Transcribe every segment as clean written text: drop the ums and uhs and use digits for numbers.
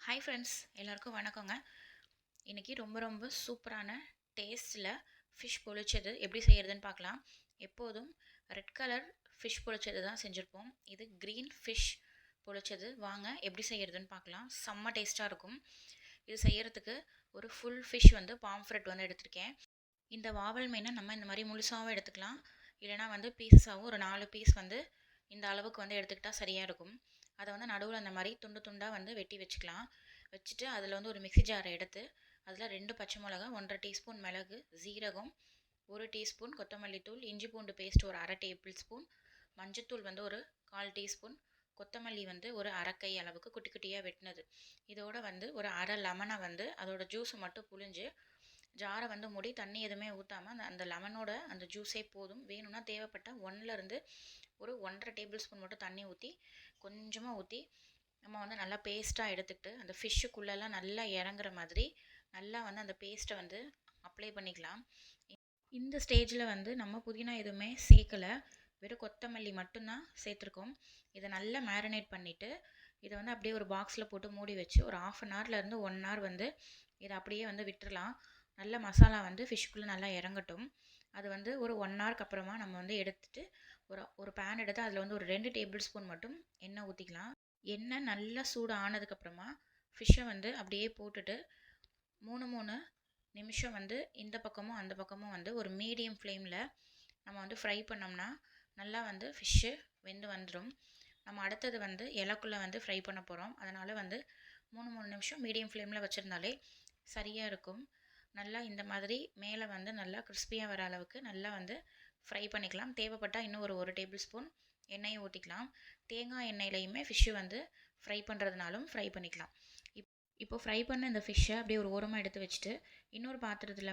Hi friends, எல்லாருக்கும் வணக்கங்க. இன்றைக்கி ரொம்ப சூப்பரான டேஸ்ட்டில் ஃபிஷ் பொழிச்சது எப்படி செய்கிறதுன்னு பார்க்கலாம். எப்போதும் ரெட் கலர் ஃபிஷ் பொழிச்சது தான் செஞ்சுருப்போம். இது க்ரீன் ஃபிஷ் பொழிச்சது. வாங்க எப்படி செய்கிறதுன்னு பார்க்கலாம். செம்ம டேஸ்ட்டாக இருக்கும். இது செய்கிறதுக்கு ஒரு ஃபுல் ஃபிஷ் பாம்ஃப்ரெட் எடுத்திருக்கேன். இந்த வாவல் மீனை நம்ம இந்த மாதிரி முழுசாகவும் எடுத்துக்கலாம், இல்லைனா பீஸஸாகவும் ஒரு 4 பீஸ் இந்த அளவுக்கு எடுத்துக்கிட்டால் சரியாக இருக்கும். அதை நடுவில் அந்த மாதிரி துண்டு துண்டாக வெட்டி வச்சுக்கலாம். வச்சுட்டு அதில் ஒரு மிக்ஸி ஜாரை எடுத்து அதில் 2 பச்சை மிளகா, 1.5 டீஸ்பூன் மிளகு, ஜீரகம், 1 டீஸ்பூன் கொத்தமல்லி தூள், இஞ்சி பூண்டு பேஸ்ட் ஒரு 1/2 டேபிள் ஸ்பூன், மஞ்சத்தூள் ஒரு 1/4 டீஸ்பூன், கொத்தமல்லி ஒரு அரைக்கை அளவுக்கு குட்டி குட்டியாக வெட்டினது. இதோட ஒரு அரை லெமனை அதோட ஜூஸை மட்டும் புழிஞ்சு ஜாரை மூடி தண்ணி எதுவுமே ஊற்றாமல் அந்த லெமனோட அந்த ஜூஸே போதும். வேணும்னா தேவைப்பட்ட 1லேருந்து ஒரு 1.5 டேபிள் ஸ்பூன் மட்டும் தண்ணி ஊற்றி கொஞ்சமாக ஊற்றி நம்ம நல்லா பேஸ்ட்டாக எடுத்துக்கிட்டு அந்த ஃபிஷ்ஷுக்குள்ளெல்லாம் நல்லா இறங்குற மாதிரி நல்லா அந்த பேஸ்ட்டை அப்ளை பண்ணிக்கலாம். இந்த ஸ்டேஜில் நம்ம புதினா எதுவுமே சேர்க்கலை, வெறும் கொத்தமல்லி மட்டும்தான் சேர்த்துருக்கோம். இதை நல்லா மேரினேட் பண்ணிவிட்டு இதை அப்படியே ஒரு பாக்ஸில் போட்டு மூடி வச்சு ஒரு 1/2 ஹவர்லேருந்து 1 ஹவர் இதை அப்படியே விட்டுறலாம். நல்ல மசாலா ஃபிஷ்ஷுக்குள்ளே நல்லா இறங்கட்டும். அது ஒரு 1 ஹவருக்கு அப்புறமா நம்ம எடுத்துட்டு ஒரு பேன் எடுத்து அதில் ஒரு 2 டேபிள் ஸ்பூன் மட்டும் எண்ணெய் ஊற்றிக்கலாம். எண்ணெய் நல்லா சூடு ஆனதுக்கப்புறமா ஃபிஷ்ஷை அப்படியே போட்டுட்டு 3 நிமிஷம் இந்த பக்கமும் அந்த பக்கமும் ஒரு மீடியம் ஃப்ளேமில் நம்ம ஃப்ரை பண்ணோம்னா நல்லா ஃபிஷ்ஷு வெந்து வந்துடும். நம்ம அடுத்தது இலக்குள்ளே ஃப்ரை பண்ண போகிறோம். அதனால் 3 நிமிஷம் மீடியம் ஃப்ளேமில் வச்சுருந்தாலே சரியாக இருக்கும். நல்லா இந்த மாதிரி மேலே நல்லா கிறிஸ்பியாக வர அளவுக்கு நல்லா ஃப்ரை பண்ணிக்கலாம். தேவைப்பட்டால் இன்னும் ஒரு டேபிள் ஸ்பூன் எண்ணெயை ஊற்றிக்கலாம். தேங்காய் எண்ணெயிலையுமே ஃபிஷ்ஷு ஃப்ரை பண்ணுறதுனாலும் ஃப்ரை பண்ணிக்கலாம். இப்போது ஃப்ரை பண்ண இந்த ஃபிஷ்ஷை அப்படியே ஒரு ஓரமாக எடுத்து வச்சுட்டு இன்னொரு பாத்திரத்தில்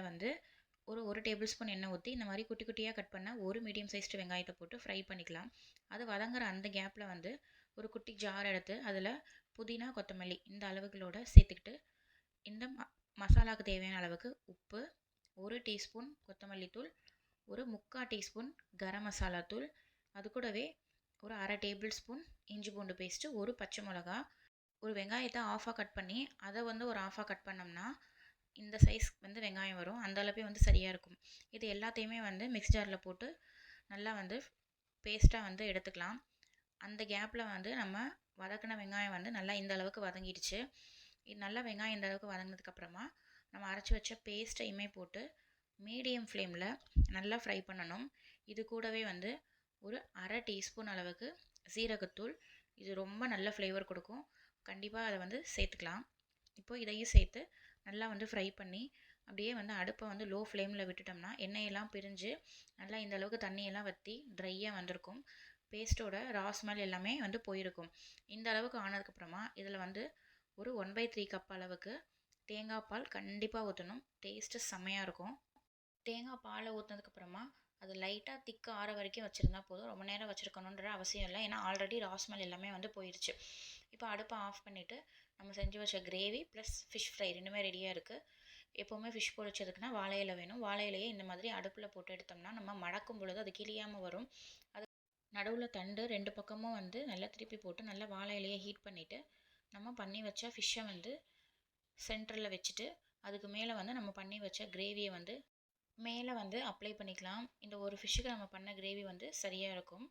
ஒரு டேபிள் ஸ்பூன் எண்ணெய் ஊற்றி இந்த மாதிரி குட்டி குட்டியாக கட் பண்ண ஒரு மீடியம் சைஸ்டு வெங்காயத்தை போட்டு ஃப்ரை பண்ணிக்கலாம். அது வதங்குற அந்த கேப்பில் ஒரு குட்டி ஜார் எடுத்து அதில் புதினா, கொத்தமல்லி இந்த அளவுகளோடு சேர்த்துக்கிட்டு இந்த மசாலாவுக்கு தேவையான அளவுக்கு உப்பு, 1 டீஸ்பூன் கொத்தமல்லி தூள், ஒரு 3/4 டீஸ்பூன் கரம் மசாலா தூள், அது கூடவே ஒரு 1/2 டேபிள் ஸ்பூன் இஞ்சி பூண்டு பேஸ்ட்டு, ஒரு பச்சை மிளகா, ஒரு வெங்காயத்தை ஆஃபாக கட் பண்ணி அதை ஒரு ஆஃபாக கட் பண்ணோம்னா இந்த சைஸ் வெங்காயம் வரும். அந்த அளவுக்கு சரியாக இருக்கும். இது எல்லாத்தையுமே மிக்ஸ் ஜாரில் போட்டு நல்லா பேஸ்ட்டாக எடுத்துக்கலாம். அந்த கேப்பில் நம்ம வதக்கின வெங்காயம் நல்லா இந்த அளவுக்கு வதங்கிடுச்சு. இது நல்லா வெங்காயம் இந்த அளவுக்கு வதங்கினதுக்கப்புறமா நம்ம அரைச்சி வச்ச பேஸ்ட்டையுமே போட்டு மீடியம் ஃப்ளேமில் நல்லா ஃப்ரை பண்ணணும். இது கூடவே ஒரு 1/2 டீஸ்பூன் அளவுக்கு சீரகத்தூள், இது ரொம்ப நல்ல ஃப்ளேவர் கொடுக்கும். கண்டிப்பாக அதை சேர்த்துக்கலாம். இப்போது இதையும் சேர்த்து நல்லா ஃப்ரை பண்ணி அப்படியே அடுப்பை லோ ஃப்ளேமில் விட்டுட்டோம்னா எண்ணெயெல்லாம் பிரிஞ்சு நல்லா இந்த அளவுக்கு தண்ணியெல்லாம் வற்றி ட்ரையாக வந்திருக்கும். பேஸ்ட்டோட ரா ஸ்மெல் எல்லாமே போயிருக்கும். இந்த அளவுக்கு ஆனதுக்கப்புறமா இதில் ஒரு 1/3 கப் அளவுக்கு தேங்காய் பால் கண்டிப்பாக ஊற்றணும். டேஸ்ட்டு செம்மையாக இருக்கும். தேங்காய் பாலை ஊற்றினதுக்கப்புறமா அது லைட்டாக திக்க ஆற வரைக்கும் வச்சுருந்தா போதும். ரொம்ப நேரம் வச்சுருக்கணுன்ற அவசியம் இல்லை, ஏன்னா ஆல்ரெடி ராஸ்மெல் எல்லாமே போயிடுச்சு. இப்போ அடுப்பை ஆஃப் பண்ணிவிட்டு நம்ம செஞ்சு வச்ச கிரேவி ப்ளஸ் ஃபிஷ் ஃப்ரை ரெண்டுமே ரெடியாக இருக்குது. எப்போவுமே ஃபிஷ் பொரிச்சதுக்குன்னா வாழை இலை வேணும். வாழை இலையை இந்த மாதிரி அடுப்பில் போட்டு எடுத்தோம்னா நம்ம மடக்கும் பொழுது அது கிளியாமல் வரும். அது நடுவில் தண்டு 2 பக்கமும் நல்லா திருப்பி போட்டு நல்லா வாழை இலையை ஹீட் பண்ணிவிட்டு நம்ம பண்ணி வச்ச ஃபிஷ்ஷை சென்டரில் வச்சுட்டு அதுக்கு மேலே நம்ம பண்ணி வச்ச கிரேவியை மேலே அப்ளை பண்ணிக்கலாம். இந்த ஒரு ஃபிஷ்ஷுக்கு நம்ம பண்ண கிரேவி சரியாக இருக்கும்.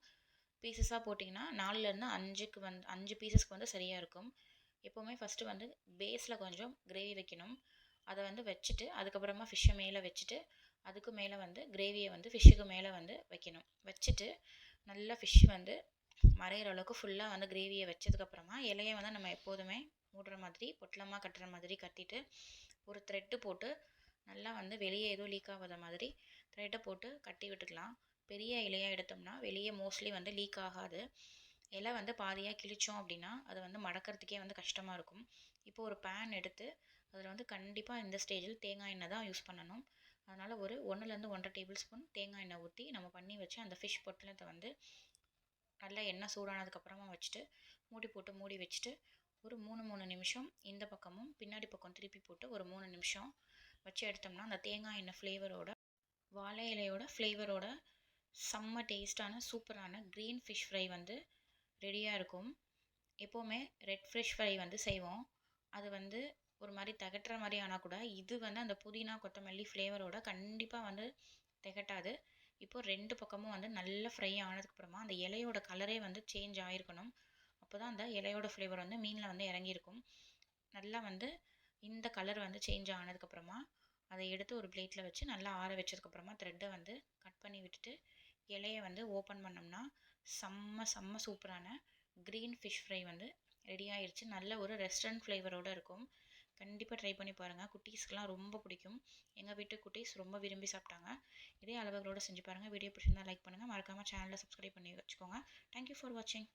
பீசஸாக போட்டிங்கன்னா 4லேருந்து 5 பீசஸ்க்கு சரியாக இருக்கும். எப்போவுமே ஃபஸ்ட்டு பேஸில் கொஞ்சம் கிரேவி வைக்கணும். அதை வச்சுட்டு அதுக்கப்புறமா ஃபிஷ்ஷை மேலே வச்சுட்டு அதுக்கு மேலே கிரேவியை ஃபிஷ்ஷுக்கு மேலே வைக்கணும். வச்சுட்டு நல்லா ஃபிஷ் மறையிற அளவுக்கு ஃபுல்லாக கிரேவியை வச்சதுக்கப்புறமா இலையை நம்ம எப்போதுமே மூடுற மாதிரி பொட்டலமாக கட்டுற மாதிரி கட்டிட்டு ஒரு த்ரெட்டு போட்டு நல்லா வெளியே எதுவும் லீக் ஆகாத மாதிரி த்ரெட்டை போட்டு கட்டி விட்டுக்கலாம். பெரிய இலையாக எடுத்தோம்னா வெளியே மோஸ்ட்லி லீக் ஆகாது. இலை பாதியாக கிழிச்சோம் அப்படின்னா அது மடக்கிறதுக்கே கஷ்டமாக இருக்கும். இப்போ ஒரு பேன் எடுத்து அதில் கண்டிப்பாக இந்த ஸ்டேஜில் தேங்காய் எண்ணெய் தான் யூஸ் பண்ணணும். அதனால் ஒரு 1லேருந்து 1.5 டேபிள் ஸ்பூன் தேங்காய் எண்ணெய் ஊற்றி நம்ம பண்ணி வச்சு அந்த ஃபிஷ் பொட்டலத்தை நல்லா எண்ணெய் சூடானதுக்கப்புறமா வச்சுட்டு மூடி வச்சுட்டு ஒரு 3 நிமிஷம் இந்த பக்கமும் பின்னாடி பக்கம் திருப்பி போட்டு ஒரு 3 நிமிஷம் வச்சு எடுத்தோம்னா அந்த தேங்காய் எண்ணெய் ஃப்ளேவரோட வாழை இலையோட ஃப்ளேவரோட செம்ம டேஸ்டான சூப்பரான க்ரீன் ஃபிஷ் ஃப்ரை ரெடியாக இருக்கும். எப்போவுமே ரெட் ஃபிஷ் ஃப்ரை செய்வோம். அது வந்து ஒரு மாதிரி திகட்டுற மாதிரி ஆனால் கூட இது வந்து அந்த புதினா கொத்தமல்லி ஃப்ளேவரோட கண்டிப்பாக வந்து திகட்டாது. இப்போது 2 பக்கமும் வந்து நல்லா ஃப்ரை ஆனதுக்கப்புறமா அந்த இலையோட கலரே வந்து சேஞ்ச் ஆகிருக்கணும். அப்போ தான் அந்த இலையோட ஃப்ளேவர் வந்து மீனில் வந்து இறங்கியிருக்கும். நல்லா வந்து இந்த கலர் வந்து சேஞ்ச் ஆனதுக்கப்புறமா அதை எடுத்து ஒரு பிளேட்டில் வச்சு நல்லா ஆற வச்சதுக்கப்புறமா த்ரெட்டை வந்து கட் பண்ணி விட்டுட்டு இலையை வந்து ஓப்பன் பண்ணோம்னா செம்ம செம்ம சூப்பரான க்ரீன் ஃபிஷ் ஃப்ரை வந்து ரெடி ஆயிடுச்சு. நல்ல ஒரு ரெஸ்டாரண்ட் ஃப்ளேவரோடு இருக்கும். கண்டிப்பாக ட்ரை பண்ணி பாருங்கள். குட்டீஸ்க்கெலாம் ரொம்ப பிடிக்கும். எங்கள் வீட்டு குட்டீஸ் ரொம்ப விரும்பி சாப்பிட்டாங்க. இதே அளவுகளோடு செஞ்சு பாருங்கள். வீடியோ பிடிச்சிருந்தால் லைக் பண்ணுங்கள். மறக்காமல் சேனலை சப்ஸ்கிரைப் பண்ணி வச்சுக்கோங்க. தேங்க்யூ ஃபார் வாட்சிங்.